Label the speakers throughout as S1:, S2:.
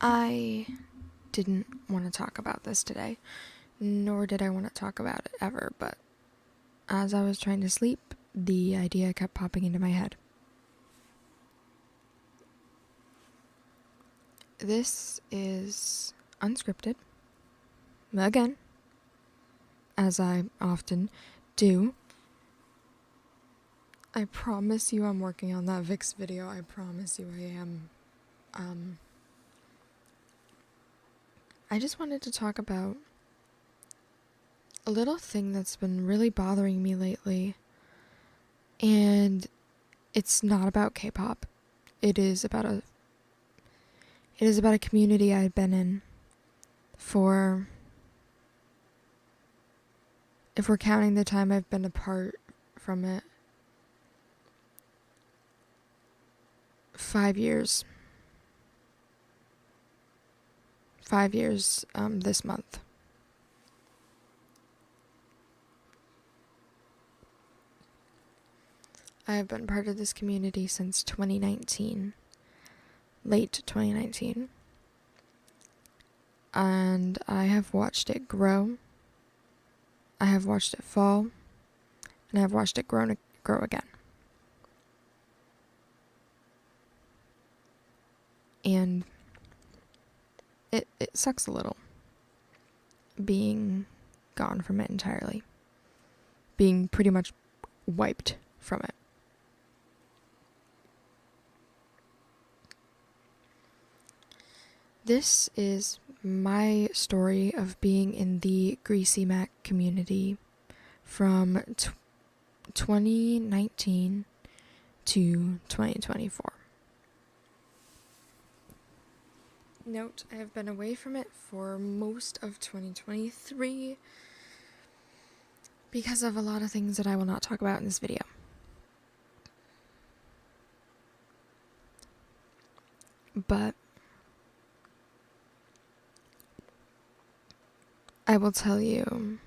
S1: I didn't want to talk about this today, nor did I want to talk about it ever, but as I was trying to sleep, the idea kept popping into my head. This is unscripted, again, as I often do. I promise you I'm working on that Vix video, I promise you I am. I just wanted to talk about a little thing that's been really bothering me lately, and it's not about K-pop. It is about a community I've been in for, if we're counting the time I've been apart from it, 5 years. 5 years this month. I have been part of this community since 2019, late 2019, and I have watched it grow, I have watched it fall, and I have watched it grow again. And it sucks a little, being gone from it entirely, being pretty much wiped from it. This is my story of being in the GreasyMac community from 2019 to 2024. Note, I have been away from it for most of 2023 because of a lot of things that I will not talk about in this video. But I will tell you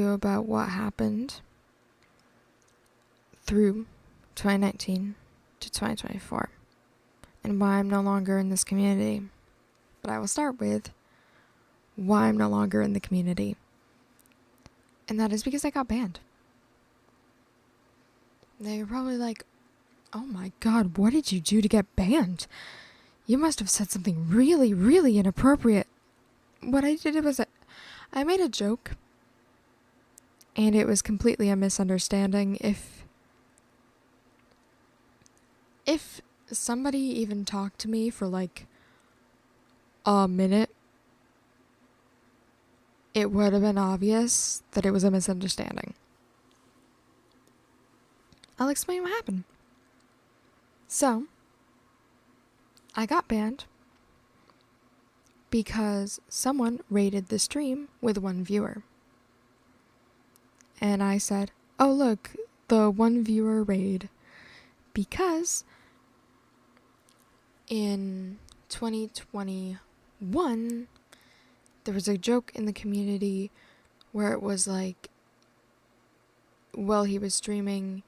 S1: about what happened through 2019 to 2024 and why I'm no longer in this community. But I will start with why I'm no longer in the community. And that is because I got banned. They're probably like, oh my god, what did you do to get banned? You must have said something really, really inappropriate. What I did was I made a joke, and it was completely a misunderstanding. If somebody even talked to me for like a minute, it would have been obvious that it was a misunderstanding. I'll explain what happened. So, I got banned because someone rated the stream with 1 viewer. And I said, oh look, the 1 viewer raid, because in 2021, there was a joke in the community where it was like, while he was streaming,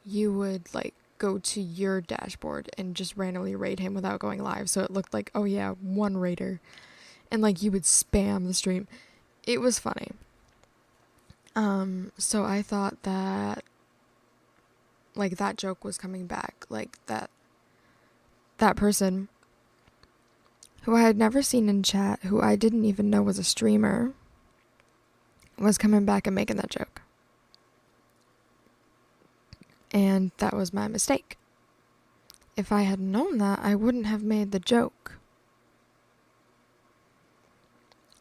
S1: you would like go to your dashboard and just randomly raid him without going live. So it looked like, oh yeah, 1 raider. And like you would spam the stream. It was funny. So I thought that like that joke was coming back. Like that person who I had never seen in chat, who I didn't even know was a streamer, was coming back and making that joke. And that was my mistake. If I had known that, I wouldn't have made the joke.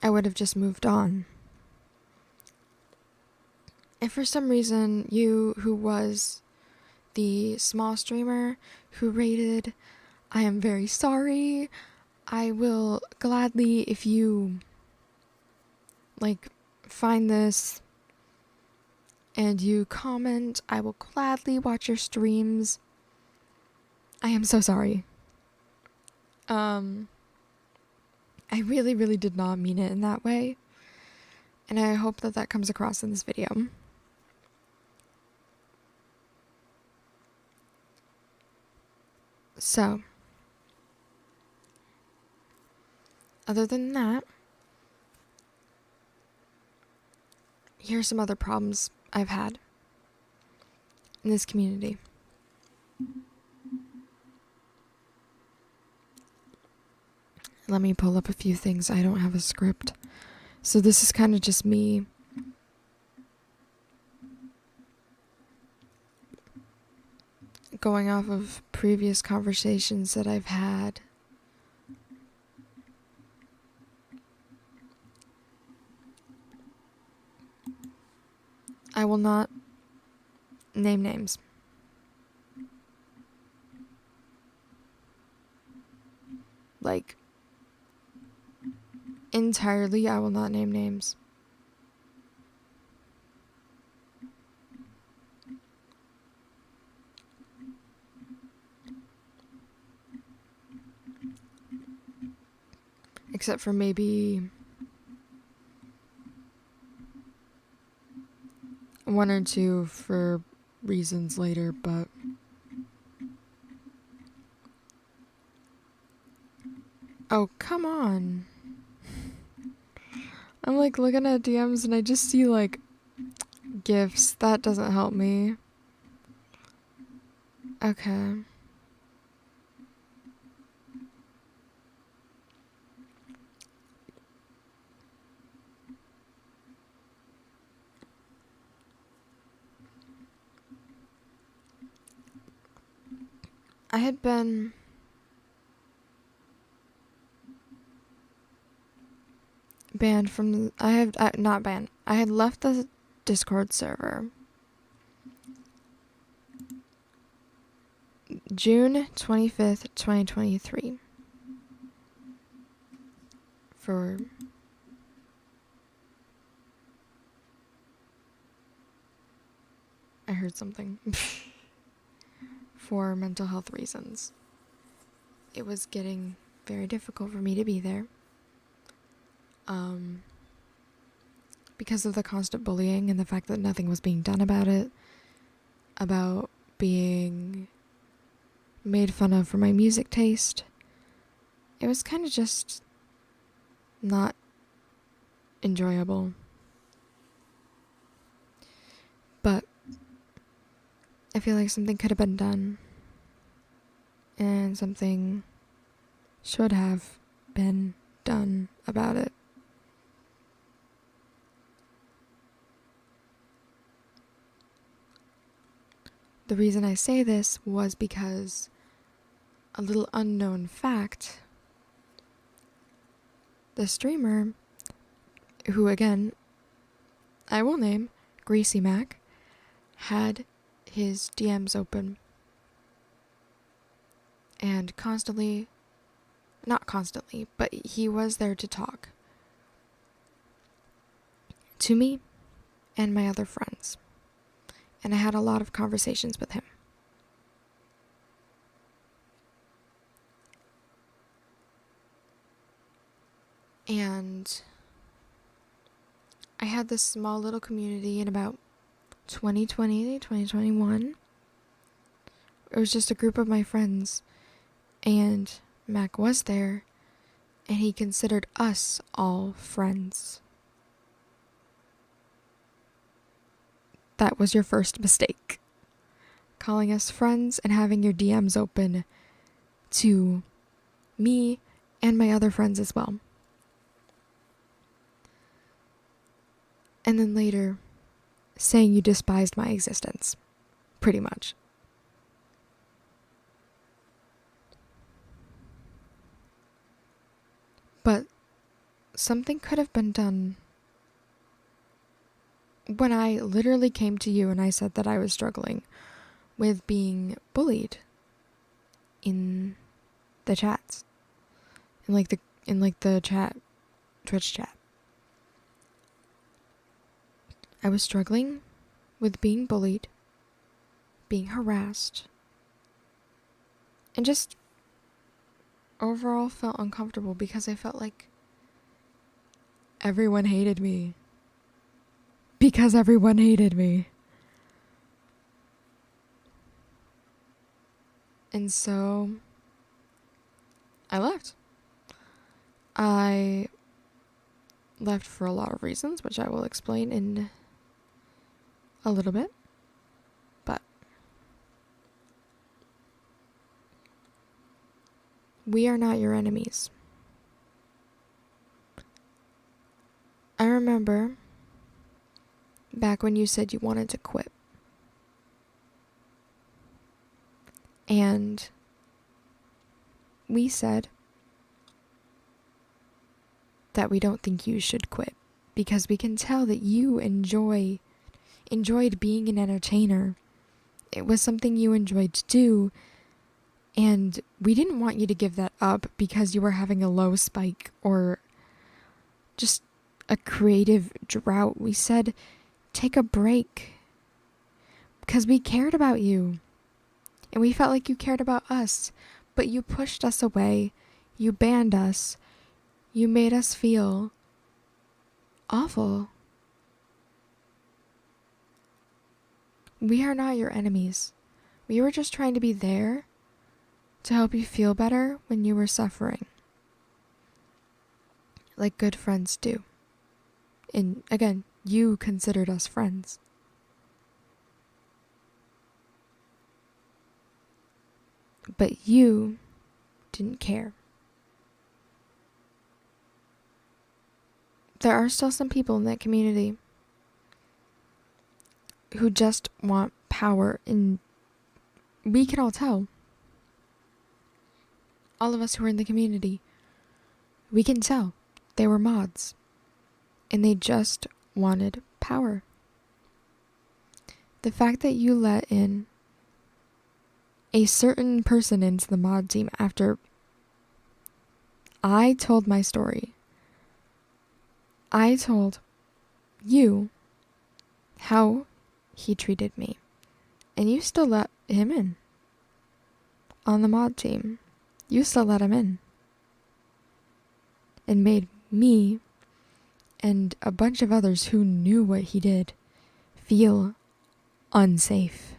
S1: I would have just moved on. If for some reason you, who was the small streamer who raided, I am very sorry. I will gladly, if you like find this and you comment, I will gladly watch your streams. I am so sorry. I really, really did not mean it in that way. And I hope that that comes across in this video. So, other than that, here's some other problems I've had in this community. Let me pull up a few things. I don't have a script. So this is kind of just me going off of previous conversations that I've had. I will not name names. Like, entirely, I will not name names. Except for maybe one or two for reasons later, but oh, come on. I'm like looking at DMs and I just see like gifts. That doesn't help me. Okay. I had been banned from not banned. I had left the Discord server June 25th, 2023 for I heard something. For mental health reasons. It was getting very difficult for me to be there. Because of the constant bullying and the fact that nothing was being done about it, about being made fun of for my music taste. It was kind of just not enjoyable. But I feel like something could have been done, and something should have been done about it. The reason I say this was because a little unknown fact, the streamer, who again, I will name GreasyMac, had his DMs open and not constantly, but he was there to talk to me and my other friends. And I had a lot of conversations with him. And I had this small little community in about 2020, 2021. It was just a group of my friends, and Mac was there, and he considered us all friends. That was your first mistake. Calling us friends and having your DMs open to me and my other friends as well. And then later, saying you despised my existence. Pretty much. But something could have been done when I literally came to you and I said that I was struggling with being bullied in the chats. In the chat, Twitch chat. I was struggling with being bullied, being harassed, and just overall felt uncomfortable because I felt like everyone hated me. Because everyone hated me. And so I left. I left for a lot of reasons, which I will explain in a little bit. But we are not your enemies. I remember back when you said you wanted to quit. And we said that we don't think you should quit because we can tell that you enjoyed being an entertainer. It was something you enjoyed to do, and we didn't want you to give that up because you were having a low spike or just a creative drought. We said, take a break because we cared about you and we felt like you cared about us, but you pushed us away. You banned us. You made us feel awful. We are not your enemies. We were just trying to be there to help you feel better when you were suffering, like good friends do. And again, you considered us friends. But you didn't care. There are still some people in that community who just want power, and we can all tell. All of us who are in the community, we can tell they were mods, and they just wanted power. The fact that you let in a certain person into the mod team after I told my story, I told you how he treated me, and you still let him in on the mod team. You still let him in and made me and a bunch of others who knew what he did feel unsafe.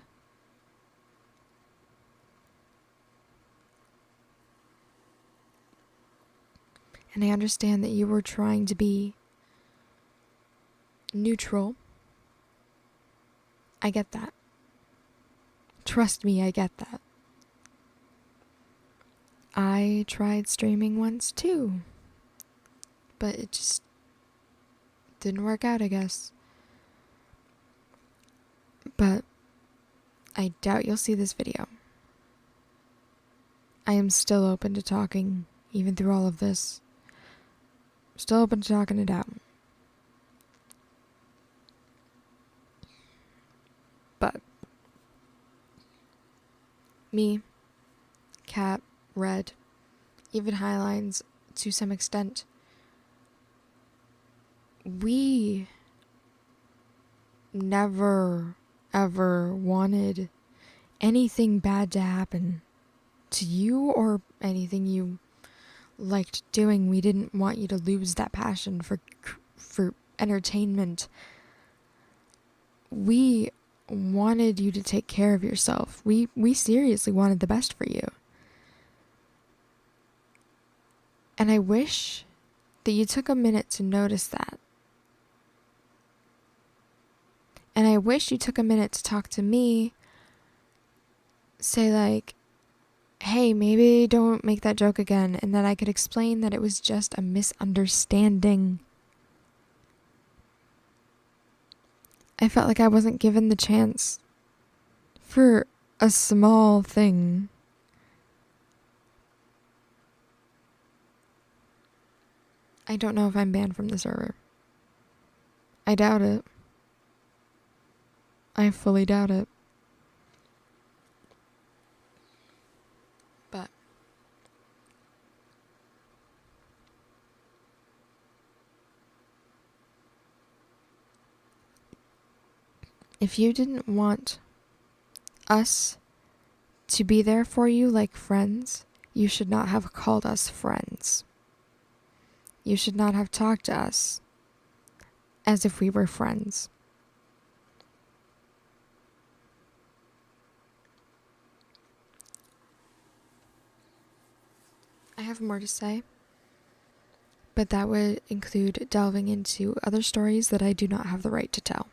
S1: And I understand that you were trying to be neutral. I get that. Trust me, I get that. I tried streaming once too, but it just didn't work out, I guess. But I doubt you'll see this video. I am still open to talking, even through all of this. Still open to talking it out. But me, Cat, Red, even Highlines, to some extent, we never, ever wanted anything bad to happen to you or anything you liked doing. We didn't want you to lose that passion for entertainment. We wanted you to take care of yourself. We seriously wanted the best for you. And I wish that you took a minute to notice that. And I wish you took a minute to talk to me. Say like, hey, maybe don't make that joke again. And then I could explain that it was just a misunderstanding. I felt like I wasn't given the chance for a small thing. I don't know if I'm banned from the server. I doubt it. I fully doubt it. But if you didn't want us to be there for you like friends, you should not have called us friends. You should not have talked to us as if we were friends. I have more to say, but that would include delving into other stories that I do not have the right to tell.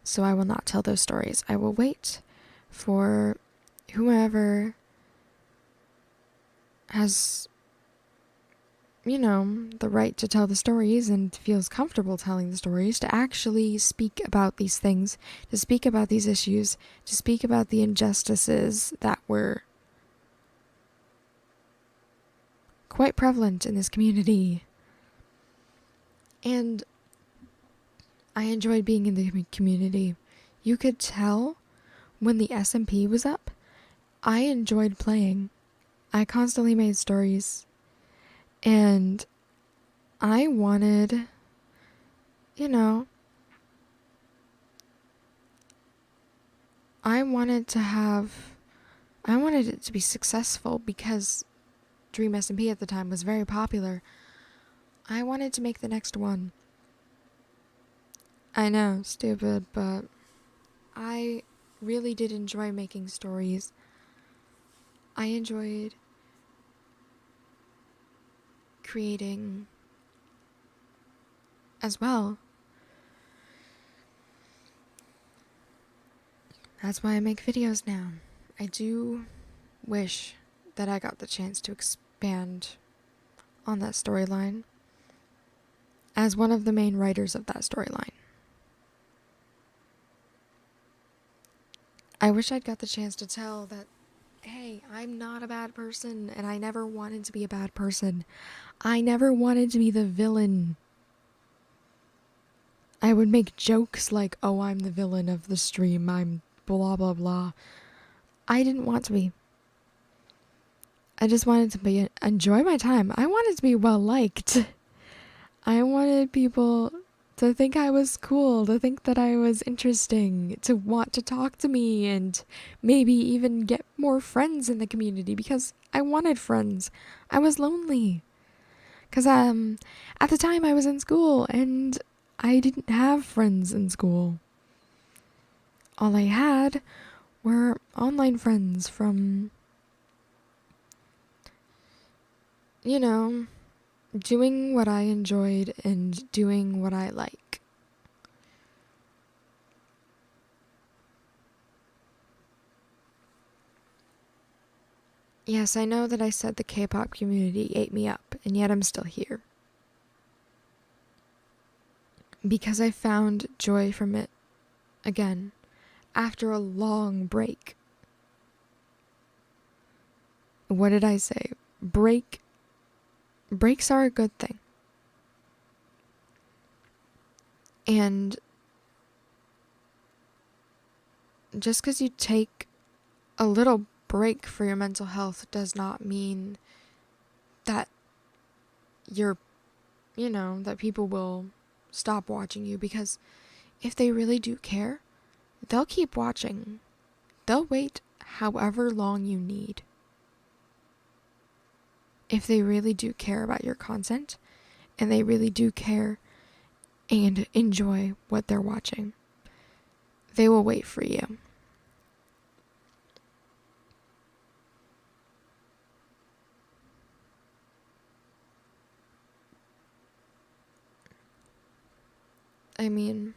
S1: So I will not tell those stories. I will wait for whoever has, the right to tell the stories and feels comfortable telling the stories to actually speak about these things, to speak about these issues, to speak about the injustices that were quite prevalent in this community. And I enjoyed being in the community. You could tell when the SMP was up, I enjoyed playing. I constantly made stories. And I wanted, I wanted it to be successful because Dream SMP at the time was very popular. I wanted to make the next one. I know, stupid, but I really did enjoy making stories. I enjoyed creating as well. That's why I make videos now. I do wish that I got the chance to expand on that storyline as one of the main writers of that storyline. I wish I'd got the chance to tell that, hey, I'm not a bad person, and I never wanted to be a bad person. I never wanted to be the villain. I would make jokes like, oh, I'm the villain of the stream, I'm blah blah blah. I didn't want to be. I just wanted to enjoy my time. I wanted to be well liked. I wanted people to think I was cool, to think that I was interesting, to want to talk to me, and maybe even get more friends in the community because I wanted friends. I was lonely. Because at the time I was in school and I didn't have friends in school. All I had were online friends from, doing what I enjoyed and doing what I like. Yes, I know that I said the K-pop community ate me up, and yet I'm still here. Because I found joy from it again after a long break. What did I say? Breaks are a good thing. And just because you take a little break for your mental health does not mean that that people will stop watching you, because if they really do care, they'll keep watching. They'll wait however long you need. If they really do care about your content, and they really do care and enjoy what they're watching, they will wait for you. I mean,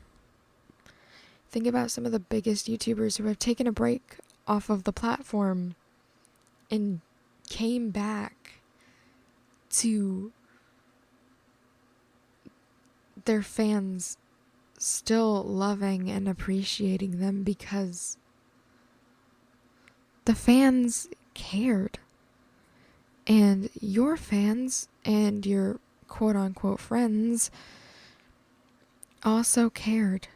S1: think about some of the biggest YouTubers who have taken a break off of the platform and came back to their fans still loving and appreciating them because the fans cared. And your fans and your quote-unquote friends also cared.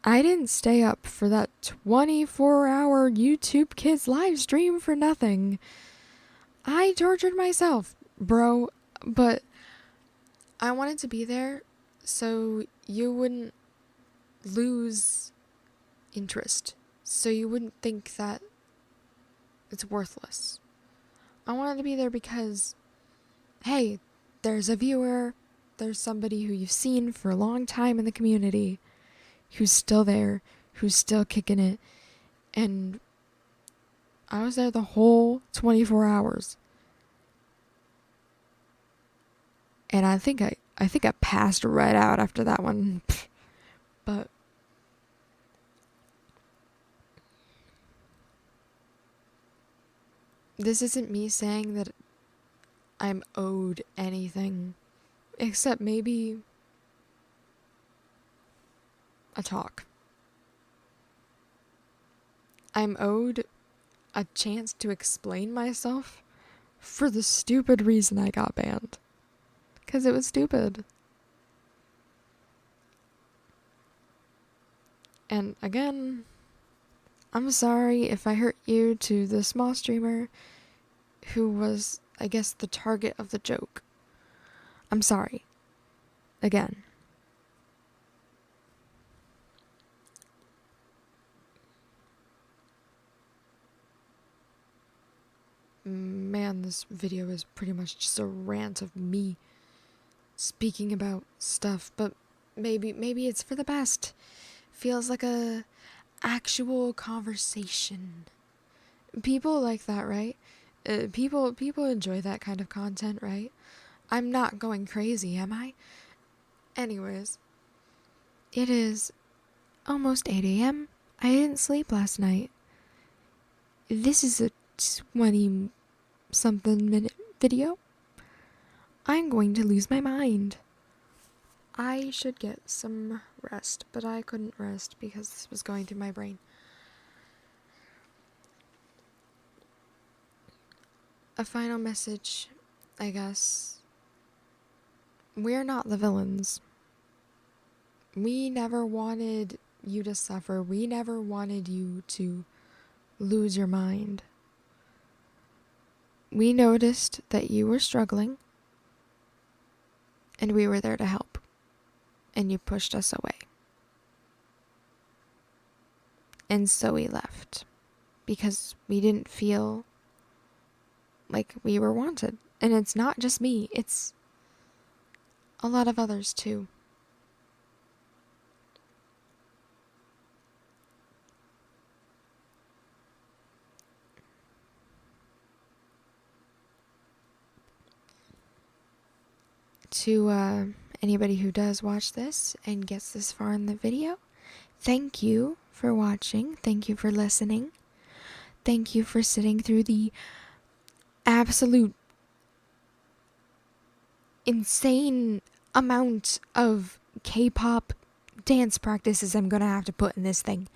S1: I didn't stay up for that 24-hour YouTube Kids live stream for nothing. I tortured myself, bro, but I wanted to be there so you wouldn't lose interest, so you wouldn't think that it's worthless. I wanted to be there because, hey, there's a viewer, there's somebody who you've seen for a long time in the community who's still there, who's still kicking it, and I was there the whole 24 hours. And I think I passed right out after that one. But this isn't me saying that I'm owed anything, except maybe a talk. I'm owed a chance to explain myself for the stupid reason I got banned. 'Cause it was stupid. And again, I'm sorry if I hurt you to the small streamer who was, I guess, the target of the joke. I'm sorry. Again. Man, this video is pretty much just a rant of me speaking about stuff, but maybe it's for the best. Feels like a actual conversation. People like that, right? People enjoy that kind of content, right? I'm not going crazy, am I? Anyways, it is almost 8 a.m. I didn't sleep last night. This is a 20-something minute video. I'm going to lose my mind. I should get some rest, but I couldn't rest because this was going through my brain. A final message, I guess. We're not the villains. We never wanted you to suffer. We never wanted you to lose your mind. We noticed that you were struggling, and we were there to help. And you pushed us away. And so we left. Because we didn't feel like we were wanted. And it's not just me, it's a lot of others too. To anybody who does watch this and gets this far in the video, thank you for watching. Thank you for listening. Thank you for sitting through the absolute insane amount of K-pop dance practices I'm gonna have to put in this thing.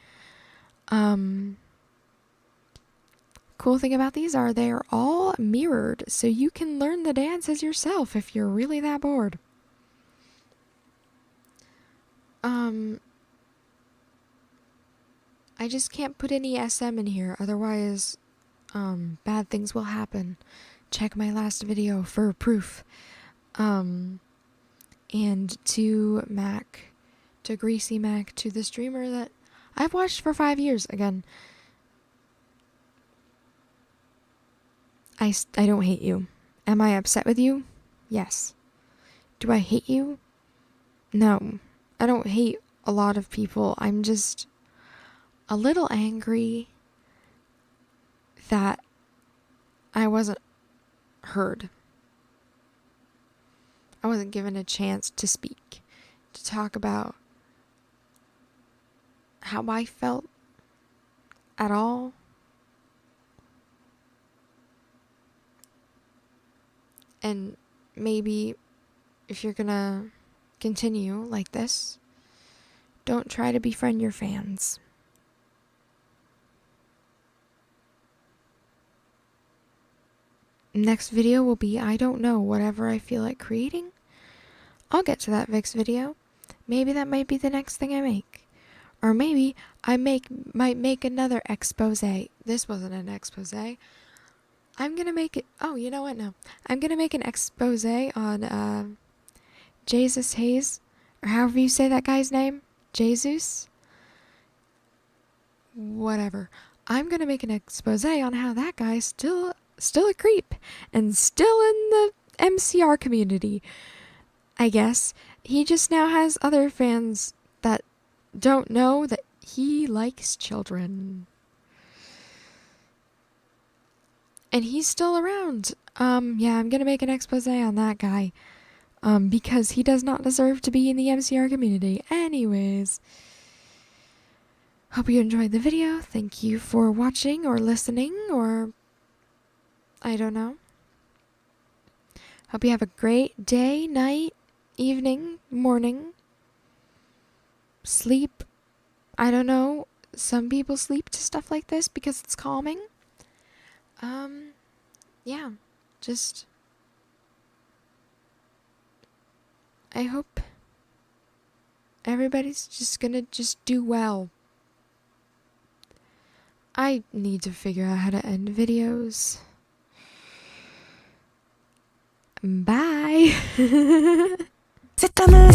S1: Cool thing about these are they're all mirrored, so you can learn the dances yourself if you're really that bored. I just can't put any SM in here, otherwise, bad things will happen. Check my last video for proof. And to Mac, to GreasyMac, to the streamer that I've watched for 5 years, again, I don't hate you. Am I upset with you? Yes. Do I hate you? No. I don't hate a lot of people. I'm just a little angry that I wasn't heard. I wasn't given a chance to speak, to talk about how I felt at all. And maybe if you're gonna continue like this, don't try to befriend your fans. Next video will be, I don't know, whatever I feel like creating. I'll get to that Vix video. Maybe that might be the next thing I make. Or maybe I might make another expose. This wasn't an expose. I'm gonna make it. Oh, you know what? No. I'm gonna make an expose on Jesus Hayes, or however you say that guy's name. Jesus? Whatever. I'm gonna make an expose on how that guy's still a creep and still in the MCR community. I guess he just now has other fans that don't know that he likes children. And he's still around. Yeah, I'm gonna make an expose on that guy. Because he does not deserve to be in the MCR community. Anyways, hope you enjoyed the video. Thank you for watching or listening, or I don't know. Hope you have a great day, night, evening, morning. Sleep. I don't know. Some people sleep to stuff like this because it's calming. Yeah. Just I hope everybody's just gonna just do well. I need to figure out how to end videos. Bye.
S2: C'est comme un